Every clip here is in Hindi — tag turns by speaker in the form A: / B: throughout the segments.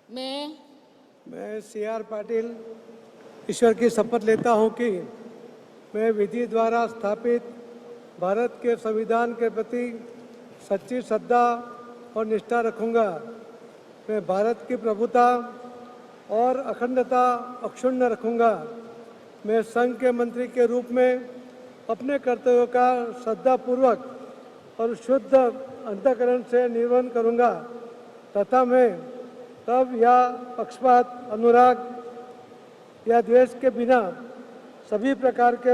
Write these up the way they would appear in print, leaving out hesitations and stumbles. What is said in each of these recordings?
A: मैं सी.आर. पाटिल ईश्वर की शपथ लेता हूं कि मैं विधि द्वारा स्थापित भारत के संविधान के प्रति सच्ची श्रद्धा और निष्ठा रखूंगा। मैं भारत की प्रभुता और अखंडता अक्षुण्ण रखूंगा। मैं संघ के मंत्री के रूप में अपने कर्तव्यों का श्रद्धापूर्वक और शुद्ध अंतःकरण से निर्वहन करूंगा तथा मैं तब या पक्षपात, अनुराग या द्वेष के बिना सभी प्रकार के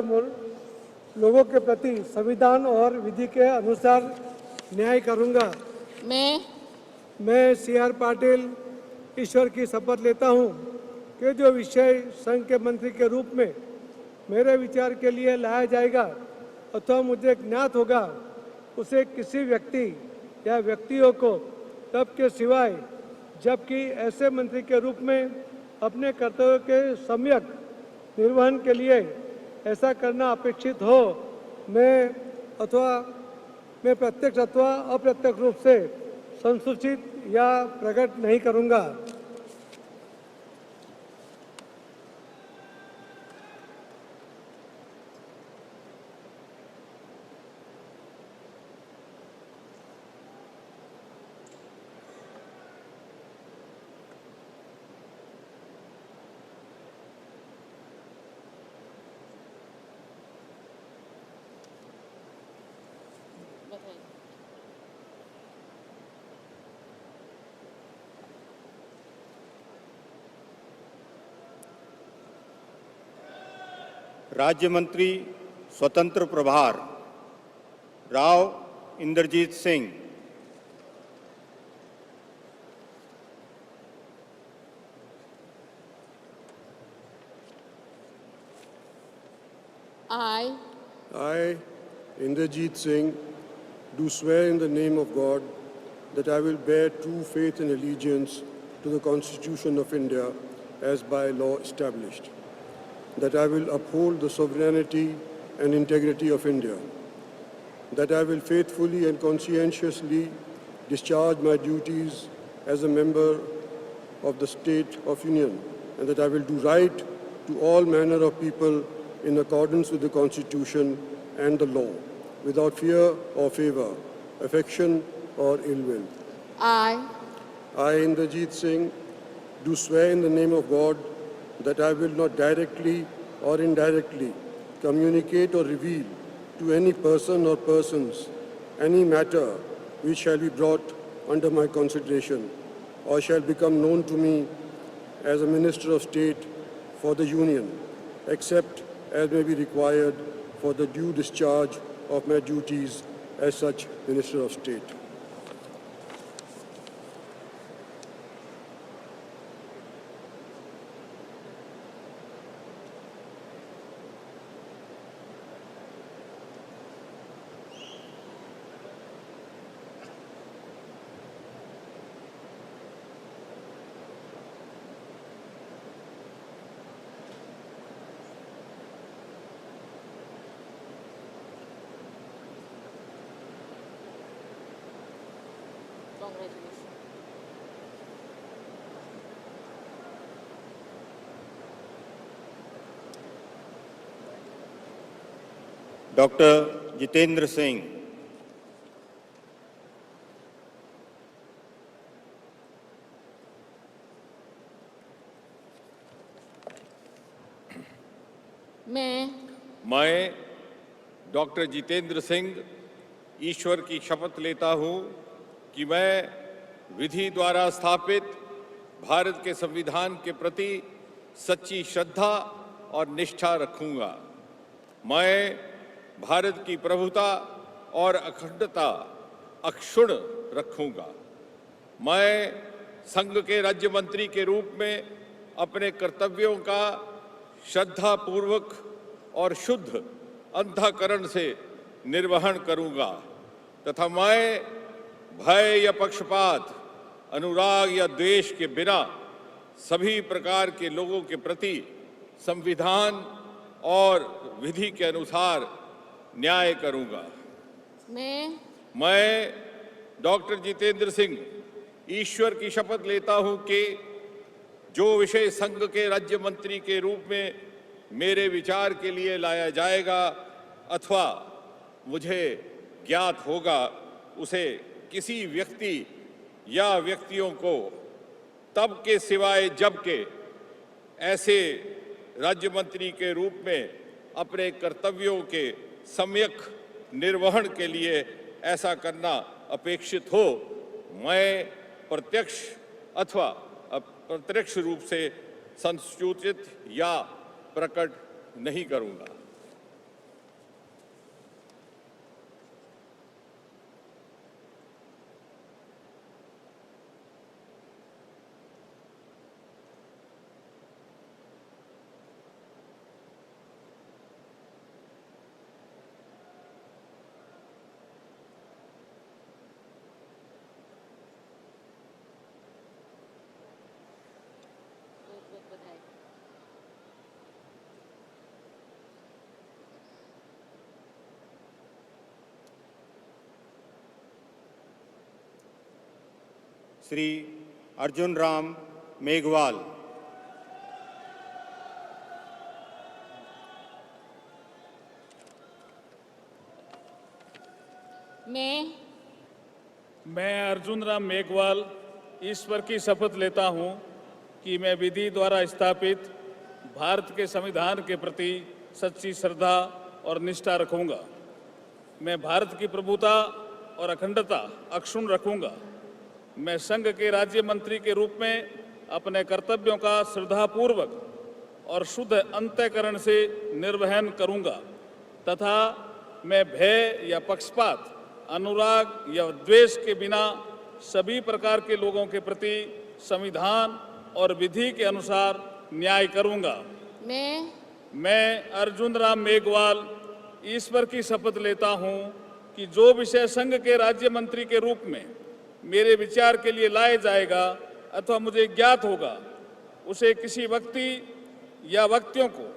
A: लोगों के प्रति संविधान और विधि के अनुसार न्याय करूंगा। मैं सी.आर. पाटिल ईश्वर की शपथ लेता हूं कि जो विषय संघ के मंत्री के रूप में मेरे विचार के लिए लाया जाएगा अथवा मुझे ज्ञात होगा उसे किसी व्यक्ति या व्यक्तियों को तब के सिवाय जबकि ऐसे मंत्री के रूप में अपने कर्तव्यों के सम्यक निर्वहन के लिए ऐसा करना अपेक्षित हो मैं प्रत्यक्ष अथवा अप्रत्यक्ष रूप से संसूचित या प्रकट नहीं करूंगा।
B: राज्य मंत्री स्वतंत्र प्रभार Rao Inderjeet Singh.
C: I, Inderjeet Singh, do swear in the name of God that I will bear true faith and allegiance to the Constitution of India as by law established, that I will uphold the sovereignty and integrity of India, that I will faithfully and conscientiously discharge my duties as a member of the State of Union, and that I will do right to all manner of people in accordance with the Constitution and the law, without fear or favor, affection or ill will. I, Inderjeet Singh, do swear in the name of God that I will not directly or indirectly communicate or reveal to any person or persons any matter which shall be brought under my consideration or shall become known to me as a Minister of State for the Union, except as may be required for the due discharge of my duties as such Minister of State.
B: Doctor Jitendra Singh.
D: मैं डॉक्टर जितेंद्र सिंह ईश्वर की शपथ लेता हूं कि मैं विधि द्वारा स्थापित भारत के संविधान के प्रति सच्ची श्रद्धा और निष्ठा रखूंगा। मैं भारत की प्रभुता और अखंडता अक्षुण्ण रखूंगा। मैं संघ के राज्य मंत्री के रूप में अपने कर्तव्यों का श्रद्धापूर्वक और शुद्ध अंतःकरण से निर्वहन करूंगा तथा मैं भय या पक्षपात, अनुराग या द्वेष के बिना सभी प्रकार के लोगों के प्रति संविधान और विधि के अनुसार न्याय करूंगा। मैं डॉक्टर जितेंद्र सिंह ईश्वर की शपथ लेता हूं कि जो विषय संघ के राज्य मंत्री के रूप में मेरे विचार के लिए लाया जाएगा अथवा मुझे ज्ञात होगा, उसे किसी व्यक्ति या व्यक्तियों को तब के सिवाय जब के ऐसे राज्य मंत्री के रूप में अपने कर्तव्यों के सम्यक निर्वहन के लिए ऐसा करना अपेक्षित हो, मैं प्रत्यक्ष अथवा अप्रत्यक्ष रूप से संसूचित या प्रकट नहीं करूंगा।
B: श्री अर्जुन राम मेघवाल।
E: मैं अर्जुन राम मेघवाल ईश्वर की शपथ लेता हूं कि मैं विधि द्वारा स्थापित भारत के संविधान के प्रति सच्ची श्रद्धा और निष्ठा रखूंगा। मैं भारत की प्रभुता और अखंडता अक्षुण्ण रखूंगा। मैं संघ के राज्य मंत्री के रूप में अपने कर्तव्यों का श्रद्धापूर्वक और शुद्ध अंतःकरण से निर्वहन करूंगा तथा मैं भय या पक्षपात, अनुराग या द्वेष के बिना सभी प्रकार के लोगों के प्रति संविधान और विधि के अनुसार न्याय करूंगा। मैं अर्जुन राम मेघवाल ईश्वर की शपथ लेता हूं कि जो विषय संघ के राज्य मंत्री के रूप में मेरे विचार के लिए लाया जाएगा अथवा मुझे ज्ञात होगा, उसे किसी व्यक्ति या व्यक्तियों को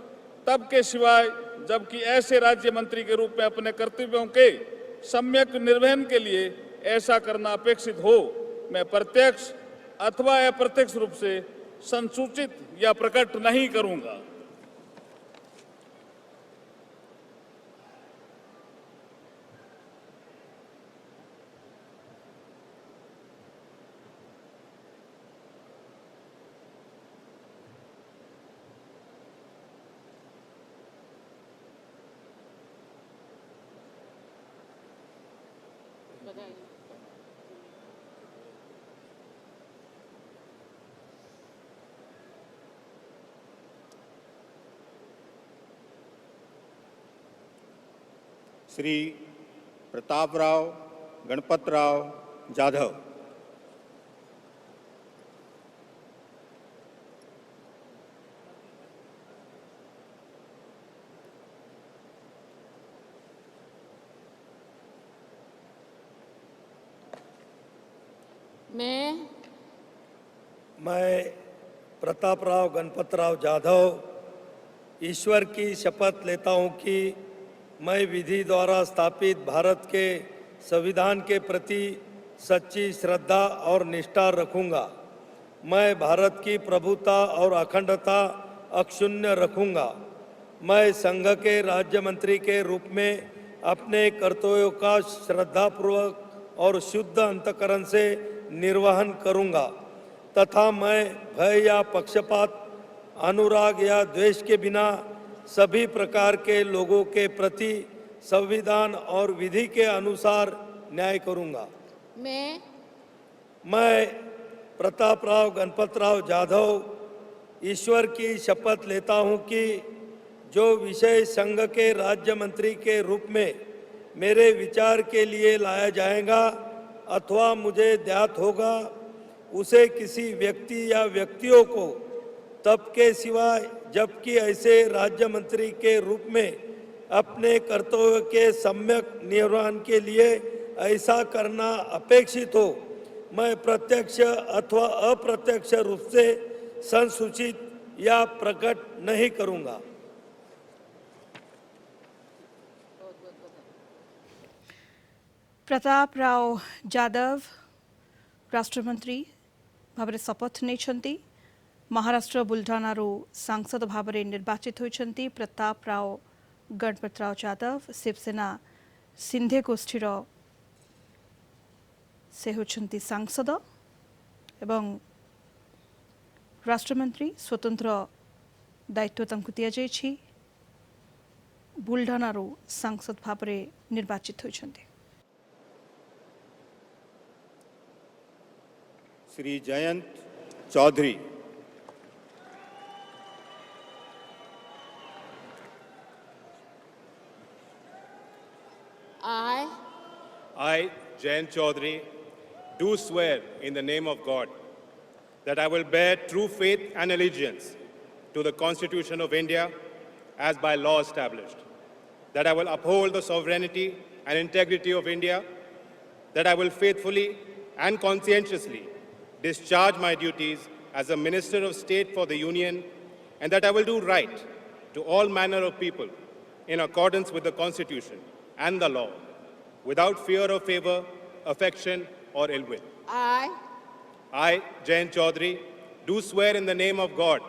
E: तब के सिवाय जबकि ऐसे राज्य मंत्री के रूप में अपने कर्तव्यों के सम्यक निर्वहन के लिए ऐसा करना अपेक्षित हो, मैं प्रत्यक्ष अथवा अप्रत्यक्ष रूप से संसूचित या प्रकट नहीं करूंगा।
B: श्री प्रतापराव गणपतराव जाधव।
F: मैं प्रतापराव गणपतराव जाधव ईश्वर की शपथ लेता हूं कि मैं विधि द्वारा स्थापित भारत के संविधान के प्रति सच्ची श्रद्धा और निष्ठा रखूंगा। मैं भारत की प्रभुता और अखंडता अक्षुण्ण रखूंगा। मैं संघ के राज्य मंत्री के रूप में अपने कर्तव्यों का श्रद्धापूर्वक और शुद्ध अंतःकरण से निर्वहन करूंगा तथा मैं भय या पक्षपात, अनुराग या द्वेष के बिना सभी प्रकार के लोगों के प्रति संविधान और विधि के अनुसार न्याय करूंगा। मैं प्रतापराव गणपतराव जाधव ईश्वर की शपथ लेता हूं कि जो विषय संघ के राज्य मंत्री के रूप में मेरे विचार के लिए लाया जाएगा अथवा मुझे ज्ञात होगा, उसे किसी व्यक्ति या व्यक्तियों को तब के सिवाय जबकि ऐसे राज्य मंत्री के रूप में अपने कर्तव्य के सम्यक निर्वहन के लिए ऐसा करना अपेक्षित हो, मैं प्रत्यक्ष अथवा अप्रत्यक्ष रूप से संसूचित या प्रकट नहीं करूंगा।
G: प्रतापराव जाधव राष्ट्रमंत्री भाव शपथ नहीं। महाराष्ट्र बुलढाणारू सांसद भाବରେ ନିର୍ବାଚିତ ହୋଇଛନ୍ତି ପ୍ରତାପ ରାଓ ଗଣପତରାଓ ଯାଦବ। ଶିବସେନା ସିନ୍ଧେ ଗୋଷ୍ଠୀର ସେ ହେଉଛନ୍ତି ସାଂସଦ ଏବଂ ରାଷ୍ଟ୍ରମନ୍ତ୍ରୀ ସ୍ୱତନ୍ତ୍ର ଦାୟିତ୍ୱ ତାଙ୍କୁ ଦିଆଯାଇଛି। ବୁଲଢାଣାରୁ ସାଂସଦ ଭାବରେ ନିର୍ବାଚିତ ହୋଇଛନ୍ତି।
B: Shri Jayant Chaudhary.
H: I, Jayant Chaudhary, do swear in the name of God that I will bear true faith and allegiance to the Constitution of India as by law established, that I will uphold the sovereignty and integrity of India, that I will faithfully and conscientiously discharge my duties as a Minister of State for the Union, and that I will do right to all manner of people in accordance with the Constitution and the law, without fear or favor, affection or ill will. I, Jayant Chaudhary, do swear in the name of God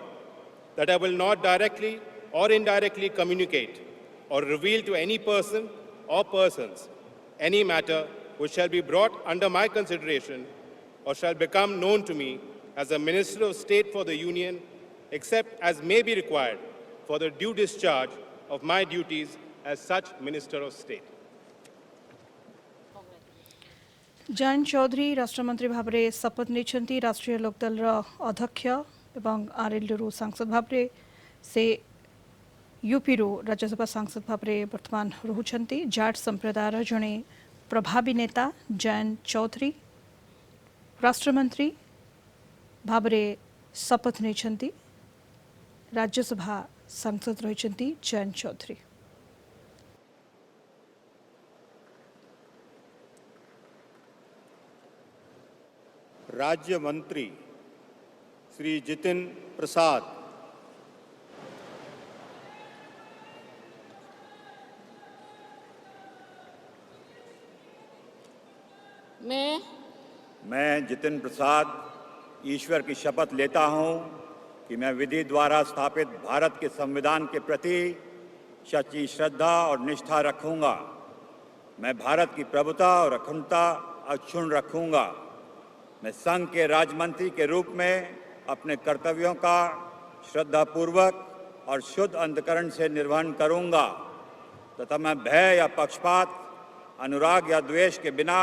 H: that I will not directly or indirectly communicate or reveal to any person or persons any matter which shall be brought under my consideration or shall become known to me as a Minister of State for the Union, except as may be required for the due discharge of my duties as such Minister of State.
G: Jayant Chaudhary राष्ट्रमंत्री भाବରେ शपथ ନେଇଛନ୍ତି। राष्ट्रीय लोकदलର अध्यक्ष ଏବଂ आरएलडीରୁ सांसद भाବରେ से यूपीରୁ राज्यसभा सांसद भाବରେ वर्तमान रहुଛନ୍ତି। जाट संप्रदायर जणे प्रभावी नेता जयंत चौधरी राष्ट्रमंत्री भाବରେ शपथ ନେଇଛନ୍ତି। राज्यसभा सांसद रहिଛନ୍ତି जयंत चौधरी।
B: राज्य मंत्री श्री जितिन प्रसाद।
I: मैं जितिन प्रसाद ईश्वर की शपथ लेता हूं कि मैं विधि द्वारा स्थापित भारत के संविधान के प्रति सच्ची श्रद्धा और निष्ठा रखूंगा। मैं भारत की प्रभुता और अखंडता अक्षुण्ण रखूंगा। मैं संघ के राजमंत्री के रूप में अपने कर्तव्यों का श्रद्धापूर्वक और शुद्ध अंतःकरण से निर्वहन करूंगा तथा मैं भय या पक्षपात, अनुराग या द्वेष के बिना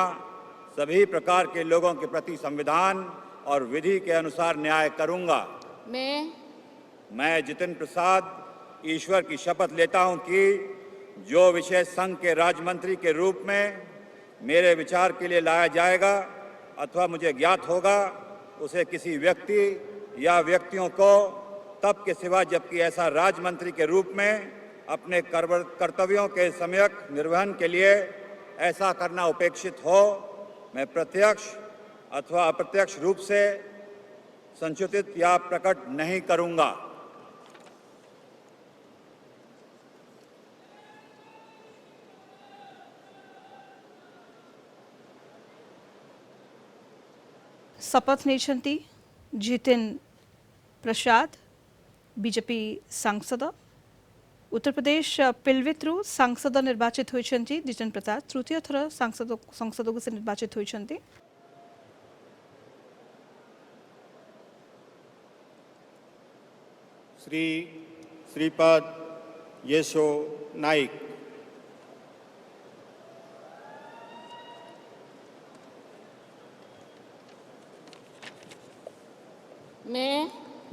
I: सभी प्रकार के लोगों के प्रति संविधान और विधि के अनुसार न्याय करूंगा। मैं जितिन प्रसाद ईश्वर की शपथ लेता हूं कि जो विषय संघ के राजमंत्री के रूप में मेरे विचार के लिए लाया जाएगा अथवा मुझे ज्ञात होगा, उसे किसी व्यक्ति या व्यक्तियों को तब के सिवा जबकि ऐसा राजमंत्री के रूप में अपने कर्तव्यों के सम्यक निर्वहन के लिए ऐसा करना उपेक्षित हो, मैं प्रत्यक्ष अथवा अप्रत्यक्ष रूप से संचित या प्रकट नहीं करूंगा।
G: शपथ ନେଇଛନ୍ତି जितिन प्रसाद बीजेपी सांसद। उत्तर प्रदेश पिलवित्रु सांसद निर्वाचित होइछन्ति जितिन प्रसाद तृतीय थर संसद को से निर्वाचित होइछन्ति।
B: श्री श्रीपाद येशो नाइक।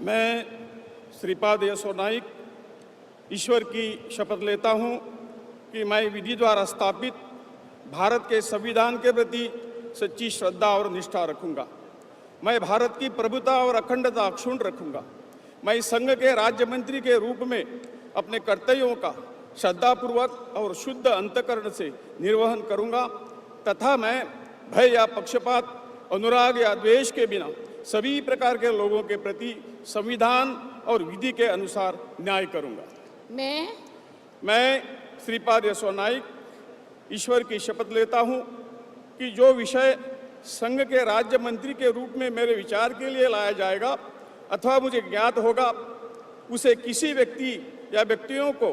J: मैं श्रीपाद येशो नाइक ईश्वर की शपथ लेता हूं कि मैं विधि द्वारा स्थापित भारत के संविधान के प्रति सच्ची श्रद्धा और निष्ठा रखूंगा। मैं भारत की प्रभुता और अखंडता अक्षुण्ण रखूंगा। मैं संघ के राज्य मंत्री के रूप में अपने कर्तव्यों का श्रद्धापूर्वक और शुद्ध अंतःकरण से निर्वहन करूंगा तथा मैं भय या पक्षपात, अनुराग या द्वेष के बिना सभी प्रकार के लोगों के प्रति संविधान और विधि के अनुसार न्याय करूंगा। मैं श्रीपाद येशो नाइक ईश्वर की शपथ लेता हूं कि जो विषय संघ के राज्य मंत्री के रूप में मेरे विचार के लिए लाया जाएगा अथवा मुझे ज्ञात होगा उसे किसी व्यक्ति या व्यक्तियों को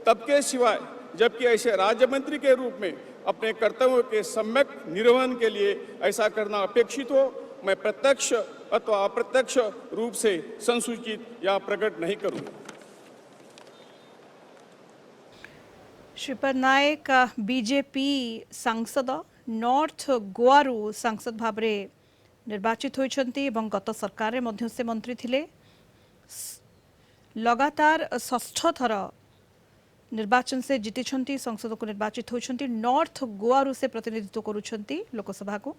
J: तब के सिवाय जबकि ऐसे राज्य मंत्री के रूप में अपने कर्तव्यों के सम्यक निर्वहन के लिए ऐसा करना अपेक्षित हो, मैं प्रत्यक्ष अथवा अप्रत्यक्ष रूप से संसूचित या प्रकट नहीं करूँगा।
G: श्रीपद नायक बीजेपी सांसद नॉर्थ गोआरू सांसद भाबरे निर्वाचित होइछन्ती एवं गत सरकार में से मंत्री थिले। लगातार षष्ठ थर निर्वाचन से जीति संसद को निर्वाचित होइछन्ती। नॉर्थ गोआरू से प्रतिनिधित्व करुछन्ती लोकसभा को।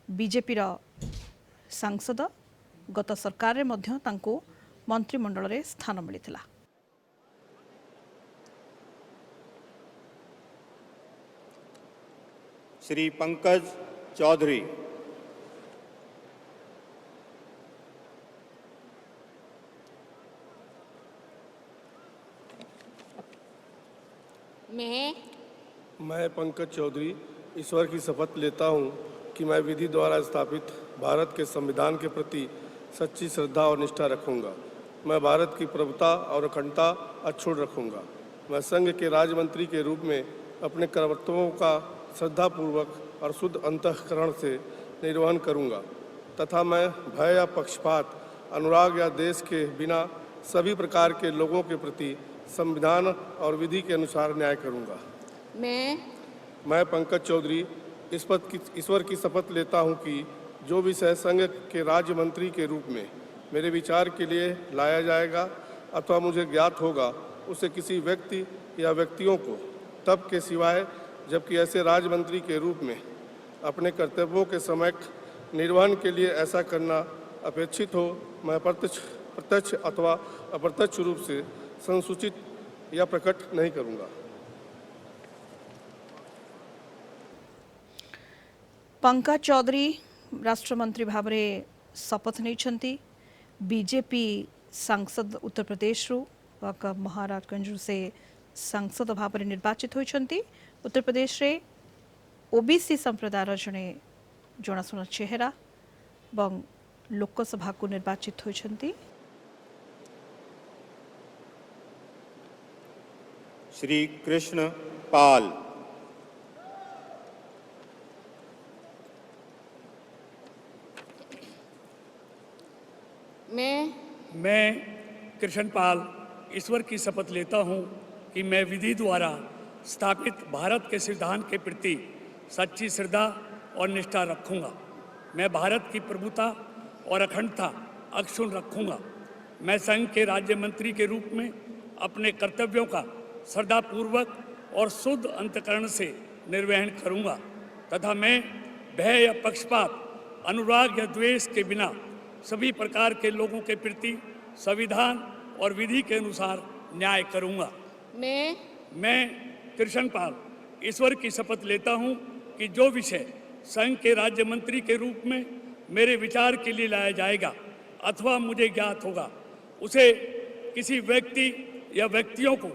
G: बीजेपी सांसद गत सरकार में मंत्रिमंडल रे स्थान मिलिथिला।
B: श्री पंकज चौधरी।
C: मैं पंकज चौधरी ईश्वर की शपथ लेता हूँ कि मैं विधि द्वारा स्थापित भारत के संविधान के प्रति सच्ची श्रद्धा और निष्ठा रखूँगा। मैं भारत की प्रभुता और अखंडता अक्षुण्ण रखूँगा। मैं संघ के राज्य मंत्री के रूप में अपने कर्तव्यों का श्रद्धापूर्वक और शुद्ध अंतःकरण से निर्वहन करूँगा तथा मैं भय या पक्षपात, अनुराग या देश के बिना सभी प्रकार के लोगों के प्रति संविधान और विधि के अनुसार न्याय करूँगा। मैं पंकज चौधरी ईश्वर की शपथ लेता हूँ कि जो विषय संघ के राज्य मंत्री के रूप में मेरे विचार के लिए लाया जाएगा अथवा मुझे ज्ञात होगा उसे किसी व्यक्ति या व्यक्तियों को तब के सिवाय जबकि ऐसे राज्य मंत्री के रूप में अपने कर्तव्यों के सम्यक निर्वहन के लिए ऐसा करना अपेक्षित हो, मैं प्रत्यक्ष अथवा अप्रत्यक्ष रूप से संसूचित या प्रकट नहीं करूँगा।
G: पंकज चौधरी राष्ट्रमंत्री भाव शपथ नहीं। बीजेपी सांसद उत्तर प्रदेश महाराजगंज से सांसद भाव निर्वाचित होती। उत्तर प्रदेश रे ओबीसी संप्रदायर जड़े जनाशुना चेहरा और लोकसभा को निर्वाचित होती।
B: श्री कृष्ण पाल।
K: मैं कृष्ण पाल ईश्वर की शपथ लेता हूँ कि मैं विधि द्वारा स्थापित भारत के संविधान के प्रति सच्ची श्रद्धा और निष्ठा रखूँगा। मैं भारत की प्रभुता और अखंडता अक्षुण्ण रखूँगा। मैं संघ के राज्य मंत्री के रूप में अपने कर्तव्यों का श्रद्धापूर्वक और शुद्ध अंतःकरण से निर्वहन करूँगा तथा मैं भय या पक्षपात, अनुराग या द्वेष के बिना सभी प्रकार के लोगों के प्रति संविधान और विधि के अनुसार न्याय करूँगा। मैं कृष्ण पाल ईश्वर की शपथ लेता हूँ कि जो विषय संघ के राज्य मंत्री के रूप में मेरे विचार के लिए लाया जाएगा अथवा मुझे ज्ञात होगा उसे किसी व्यक्ति या व्यक्तियों को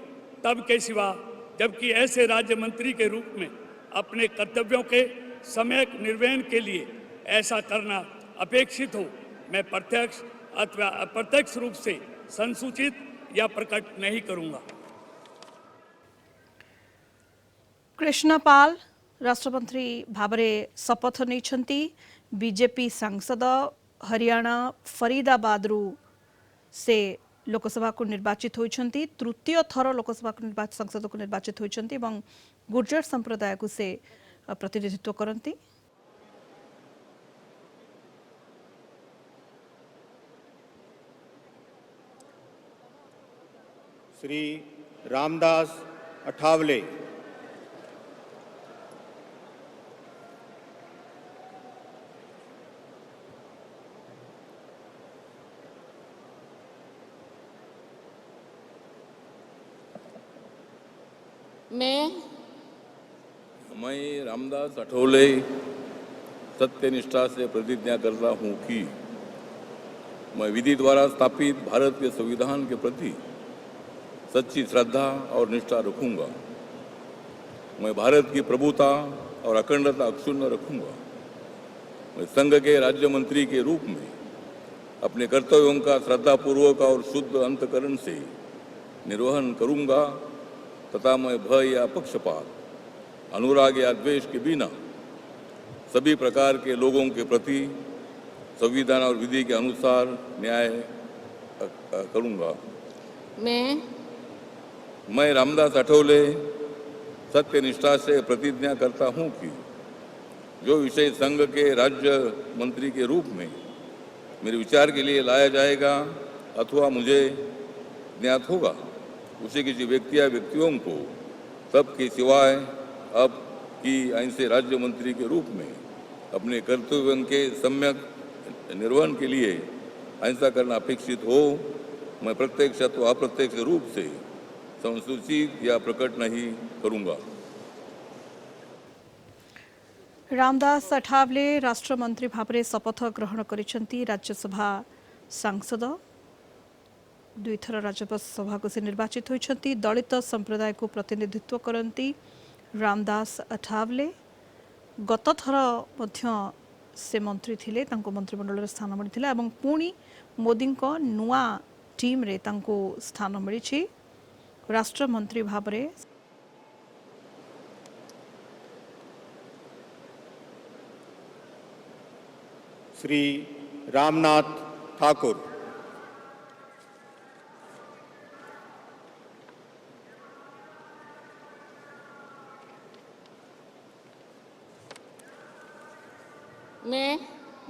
K: तब के सिवा जबकि ऐसे राज्य मंत्री के रूप में अपने कर्तव्यों के सम्यक निर्वहन के लिए ऐसा करना अपेक्षित हो, मैं प्रत्यक्ष अथवा अप्रत्यक्ष रूप से संसूचित या प्रकट नहीं करूँगा।
G: कृष्णपाल राष्ट्रमंत्री भावरे शपथ नहीं। बीजेपी सांसद हरियाणा फरीदाबादरू से लोकसभा को निर्वाचित होती। तृतीय थर लोकसभा को सांसद को निर्वाचित होती और गुर्जर संप्रदाय को से प्रतिनिधित्व करती।
B: श्री रामदास अठावले।
L: मैं रामदास अठौले सत्यनिष्ठा से प्रतिज्ञा करता हूँ कि मैं विधि द्वारा स्थापित भारत के संविधान के प्रति सच्ची श्रद्धा और निष्ठा रखूँगा। मैं भारत की प्रभुता और अखंडता अक्षुण्ण रखूँगा। मैं संघ के राज्य मंत्री के रूप में अपने कर्तव्यों का श्रद्धापूर्वक और शुद्ध अंतकरण से निर्वहन करूंगा तथा मैं भय या पक्षपात, अनुराग या द्वेष के बिना सभी प्रकार के लोगों के प्रति संविधान और विधि के अनुसार न्याय करूंगा। मैं रामदास अठौले सत्यनिष्ठा से प्रतिज्ञा करता हूं कि जो विषय संघ के राज्य मंत्री के रूप में मेरे विचार के लिए लाया जाएगा अथवा मुझे ज्ञात होगा, उसे किसी व्यक्ति या व्यक्तियों को तब के सिवाय अब की ऐसे राज्य मंत्री के रूप में अपने कर्तव्यों के सम्यक निर्वहन के लिए ऐसा करना अपेक्षित हो, मैं प्रत्यक्ष अथवा अप्रत्यक्ष रूप से संसूचित या प्रकट नहीं करूंगा।
G: रामदास अठावले राष्ट्रमंत्री भाव शपथ ग्रहण करिसेंती। राज्यसभा सांसद दुईथर राज्यसभा को से निर्वाचित होइछंती। दलित संप्रदाय को प्रतिनिधित्व करती रामदास अठावले गत थर मध्य से मंत्री थिले, तांको मंत्रिमंडल स्थान मिलता और पुणी मोदी को नुआ टीम रे तांको स्थान मिली। राष्ट्रमंत्री भाव
B: श्री रामनाथ ठाकुर।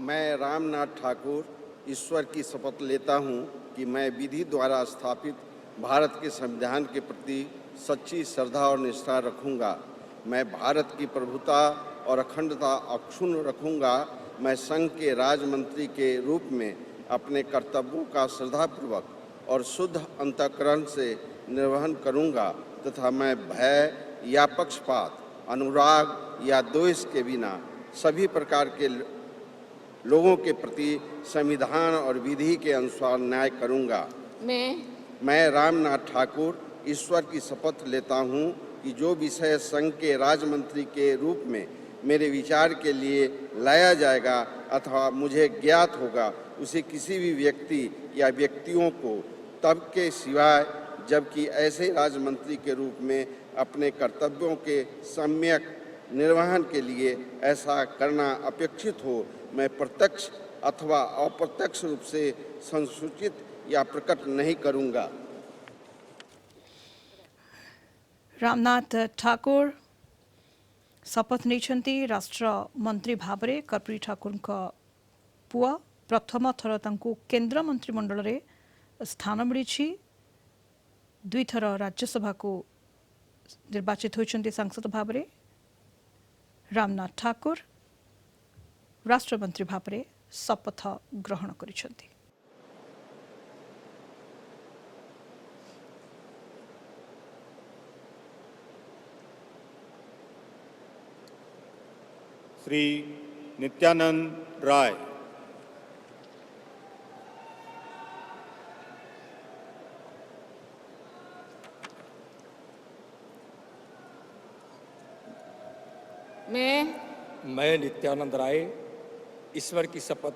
M: मैं रामनाथ ठाकुर ईश्वर की शपथ लेता हूं कि मैं विधि द्वारा स्थापित भारत के संविधान के प्रति सच्ची श्रद्धा और निष्ठा रखूंगा। मैं भारत की प्रभुता और अखंडता अक्षुण्ण रखूंगा। मैं संघ के राजमंत्री के रूप में अपने कर्तव्यों का श्रद्धापूर्वक और शुद्ध अंतःकरण से निर्वहन करूंगा तथा मैं भय या पक्षपात, अनुराग या द्वेष के बिना सभी प्रकार के लोगों के प्रति संविधान और विधि के अनुसार न्याय करूंगा। मैं रामनाथ ठाकुर ईश्वर की शपथ लेता हूं कि जो विषय संघ के राज्यमंत्री के रूप में मेरे विचार के लिए लाया जाएगा अथवा मुझे ज्ञात होगा, उसे किसी भी व्यक्ति या व्यक्तियों को तब के सिवाय जबकि ऐसे राज्यमंत्री के रूप में अपने कर्तव्यों के सम्यक निर्वहन के लिए ऐसा करना अपेक्षित हो, मैं प्रत्यक्ष अथवा अप्रत्यक्ष रूप से संसूचित या प्रकट नहीं करूंगा।
G: रामनाथ ठाकुर शपथ नहीं राष्ट्र मंत्री भाव में। कर्पूरी ठाकुर पुआ प्रथम थर तांको केंद्र मंत्रिमंडल रे स्थान मिली। दुईथर राज्यसभा को निर्वाचित होइछन्ती सांसद भाव में। रामनाथ ठाकुर राष्ट्रमंत्री भाव में शपथ ग्रहण करिछन्ती।
B: श्री नित्यानंद राय।
N: मैं नित्यानंद राय ईश्वर की शपथ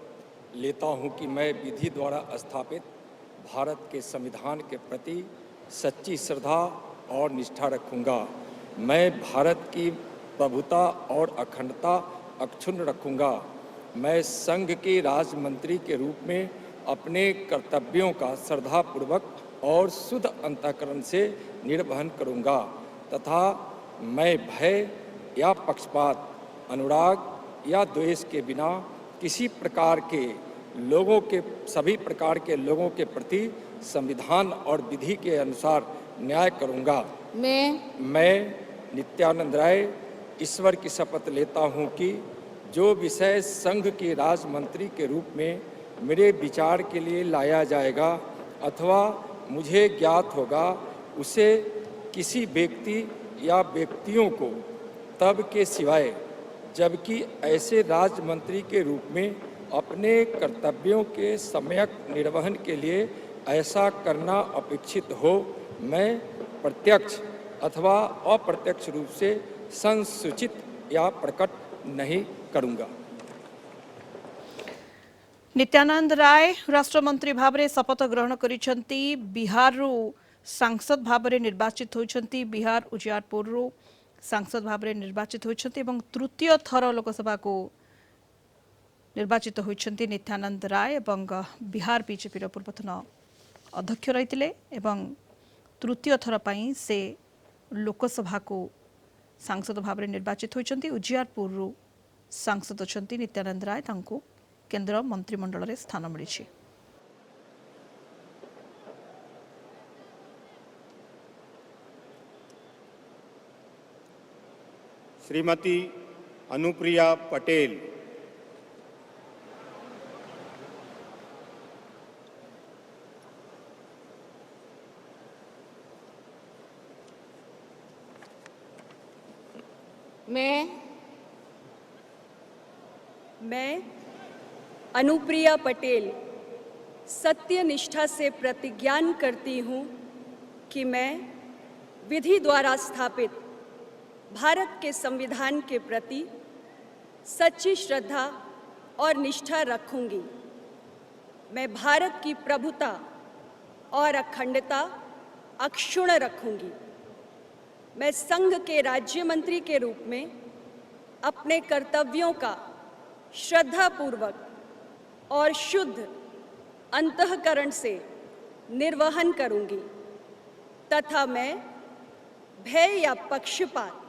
N: लेता हूं कि मैं विधि द्वारा स्थापित भारत के संविधान के प्रति सच्ची श्रद्धा और निष्ठा रखूंगा। मैं भारत की प्रभुता और अखंडता अक्षुण्ण रखूंगा। मैं संघ के राजमंत्री के रूप में अपने कर्तव्यों का श्रद्धापूर्वक और शुद्ध अंतःकरण से निर्वहन करूंगा तथा मैं भय या पक्षपात, अनुराग या द्वेष के बिना किसी प्रकार के लोगों के सभी प्रकार के लोगों के प्रति संविधान और विधि के अनुसार न्याय करूंगा। मैं नित्यानंद राय ईश्वर की शपथ लेता हूं कि जो विषय संघ के राजमंत्री के रूप में मेरे विचार के लिए लाया जाएगा अथवा मुझे ज्ञात होगा, उसे किसी व्यक्ति या व्यक्तियों को तब के सिवाय जबकि ऐसे राज्यमंत्री के रूप में अपने कर्तव्यों के सम्यक निर्वहन के लिए ऐसा करना अपेक्षित हो, मैं प्रत्यक्ष अथवा अप्रत्यक्ष रूप से संसूचित या प्रकट नहीं करूंगा।
G: नित्यानंद राय राष्ट्रमंत्री भाव में शपथ ग्रहण करिसेंती। बिहार रु सांसद भाव में निर्वाचित होइछंती। बिहार उजियारपुर रु सांसद भाव में निर्वाचित होइछंती एवं तृतीय थर लोकसभा को निर्वाचित होइछंती नित्यानंद राय एवं बिहार बीजेपी पूर्वतन अध्यक्ष रहितिले एवं तृतीय थर पई से लोकसभा को सांसद भाव में निर्वाचित होइछंती। उजियारपुर रु सांसद अछंती नित्यानंद राय, तांको केंद्र मंत्रिमंडल रे स्थान मिली।
B: श्रीमती अनुप्रिया पटेल।
O: मैं अनुप्रिया पटेल सत्य निष्ठा से प्रतिज्ञान करती हूँ कि मैं विधि द्वारा स्थापित भारत के संविधान के प्रति सच्ची श्रद्धा और निष्ठा रखूंगी। मैं भारत की प्रभुता और अखंडता अक्षुण्ण रखूंगी। मैं संघ के राज्य मंत्री के रूप में अपने कर्तव्यों का श्रद्धापूर्वक और शुद्ध अंतःकरण से निर्वहन करूंगी तथा मैं भय या पक्षपात,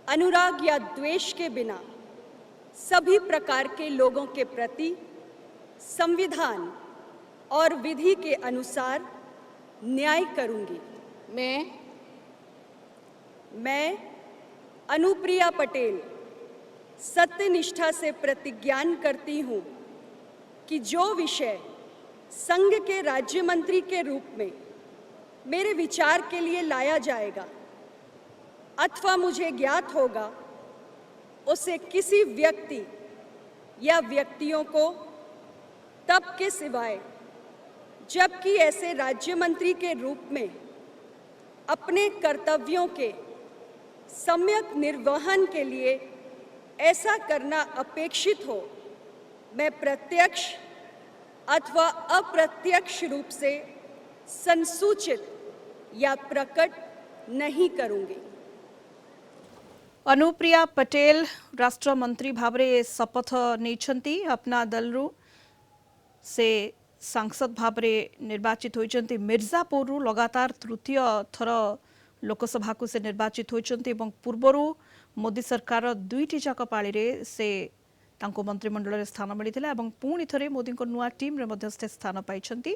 O: अनुराग या द्वेष के बिना सभी प्रकार के लोगों के प्रति संविधान और विधि के अनुसार न्याय करूंगी। मैं अनुप्रिया पटेल सत्यनिष्ठा से प्रतिज्ञान करती हूँ कि जो विषय संघ के राज्य मंत्री के रूप में मेरे विचार के लिए लाया जाएगा अथवा मुझे ज्ञात होगा, उसे किसी व्यक्ति या व्यक्तियों को तब के सिवाय जबकि ऐसे राज्य मंत्री के रूप में अपने कर्तव्यों के सम्यक निर्वहन के लिए ऐसा करना अपेक्षित हो, मैं प्रत्यक्ष अथवा अप्रत्यक्ष रूप से संसूचित या प्रकट नहीं करूंगी।
G: अनुप्रिया पटेल राष्ट्र मंत्री भाव में शपथ नहीं अपना दल से सांसद भाव में निर्वाचित होइछंती। मिर्जापुर लगातार तृतीय थर लोकसभा को से निर्वाचित होइछंती एवं पूर्वरु मोदी सरकार दुईटी जाक पाली रे से तांको मंत्रिमंडल रे स्थान मिलिथिला एवं पुणी थरे मोदी को नुआ टीम रे मध्यस्थ स्थान पाइछंती।